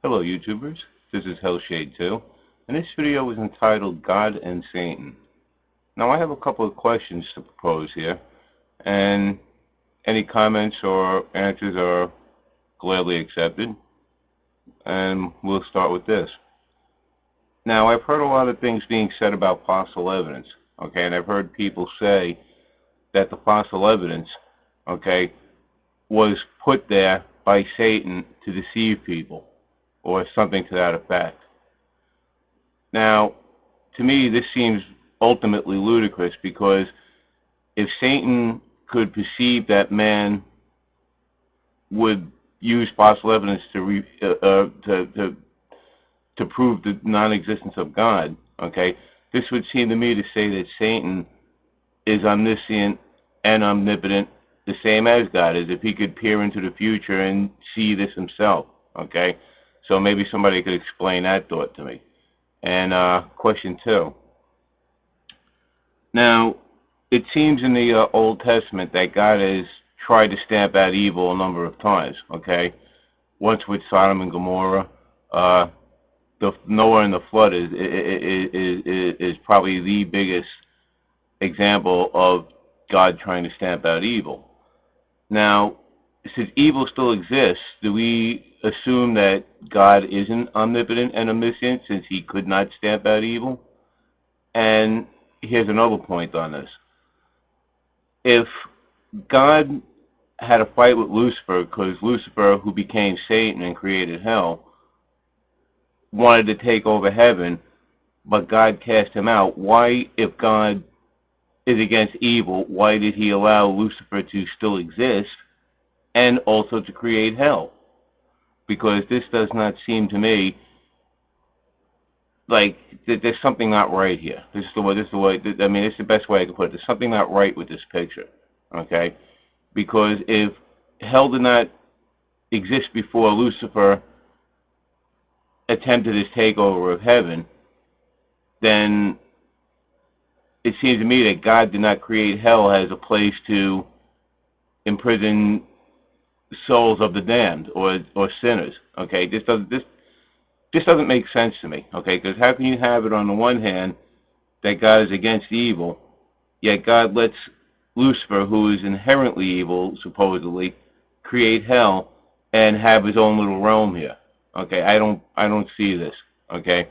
Hello YouTubers, this is Hellshade2, and this video is entitled God and Satan. Now I have a couple of questions to propose here, and any comments or answers are gladly accepted, and we'll start with this. Now I've heard a lot of things being said about fossil evidence, okay, and I've heard people say that the fossil evidence, okay, was put there by Satan to deceive people, or something to that effect. Now, to me, this seems ultimately ludicrous because if Satan could perceive that man would use fossil evidence to prove the non-existence of God, okay, this would seem to me to say that Satan is omniscient and omnipotent, the same as God is, if he could peer into the future and see this himself, okay? So maybe somebody could explain that thought to me. And question two. Now, it seems in the Old Testament that God has tried to stamp out evil a number of times, okay? Once with Sodom and Gomorrah. The Noah and the flood is probably the biggest example of God trying to stamp out evil. Now, since evil still exists, do we assume that God isn't omnipotent and omniscient since he could not stamp out evil? And here's another point on this. If God had a fight with Lucifer because Lucifer, who became Satan and created hell, wanted to take over heaven, but God cast him out, why, if God is against evil, why did he allow Lucifer to still exist and also to create hell? Because this does not seem to me like there's something not right here. This is the way, I mean, it's the best way I can put it. There's something not right with this picture, okay? Because if hell did not exist before Lucifer attempted his takeover of heaven, then it seems to me that God did not create hell as a place to imprison souls of the damned or sinners. Okay, this doesn't make sense to me. Okay, because how can you have it on the one hand that God is against evil, yet God lets Lucifer, who is inherently evil, supposedly, create hell and have his own little realm here? Okay, I don't see this. Okay,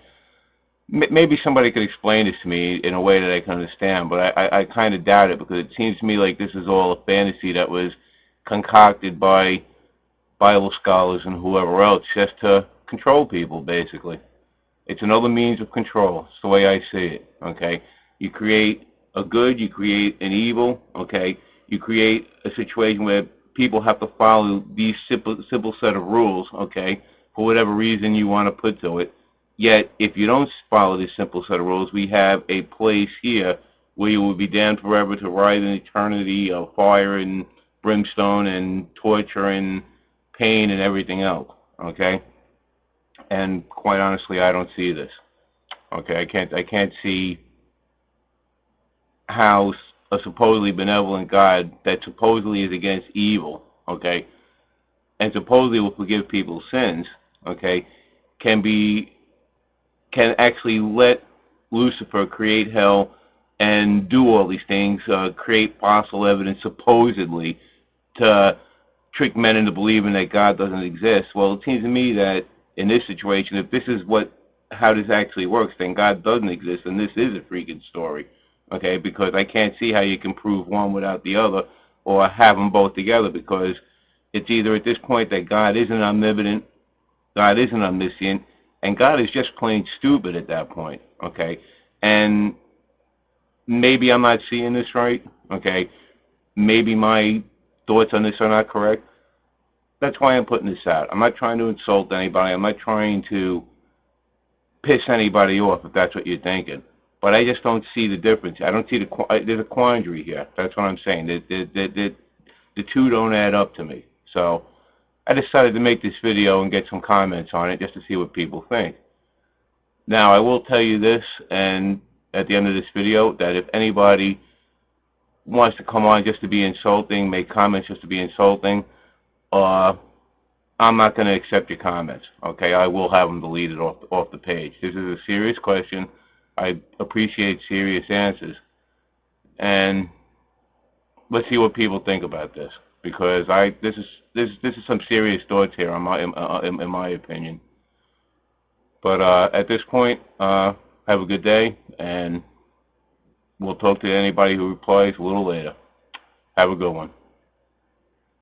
maybe somebody could explain this to me in a way that I can understand, but I kind of doubt it because it seems to me like this is all a fantasy that was concocted by Bible scholars and whoever else just to control people, basically. It's another means of control. It's the way I see it, okay? You create a good, you create an evil, okay? You create a situation where people have to follow these simple set of rules, okay, for whatever reason you want to put to it. Yet, if you don't follow this simple set of rules, we have a place here where you will be damned forever to ride an eternity of fire and brimstone and torture and pain and everything else, okay? And quite honestly, I don't see this. Okay, I can't see how a supposedly benevolent God that supposedly is against evil, okay, and supposedly will forgive people's sins, okay, can actually let Lucifer create hell and do all these things, create fossil evidence supposedly to trick men into believing that God doesn't exist. Well, it seems to me that in this situation, if this is how this actually works, then God doesn't exist, and this is a freaking story, okay? Because I can't see how you can prove one without the other, or have them both together, because it's either at this point that God isn't omnipotent, God isn't omniscient, and God is just plain stupid at that point, okay? And maybe I'm not seeing this right, okay? Maybe my thoughts on this are not correct. That's why I'm putting this out. I'm not trying to insult anybody. I'm not trying to piss anybody off, if that's what you're thinking. But I just don't see the difference. I don't see there's a quandary here. That's what I'm saying. The two don't add up to me. So I decided to make this video and get some comments on it just to see what people think. Now, I will tell you this, and at the end of this video, that if anybody wants to come on just to be insulting, make comments just to be insulting, I'm not going to accept your comments. Okay, I will have them deleted off the page. This is a serious question. I appreciate serious answers, and let's see what people think about this, because this is some serious thoughts here in my opinion. But at this point, have a good day, and we'll talk to anybody who replies a little later. Have a good one.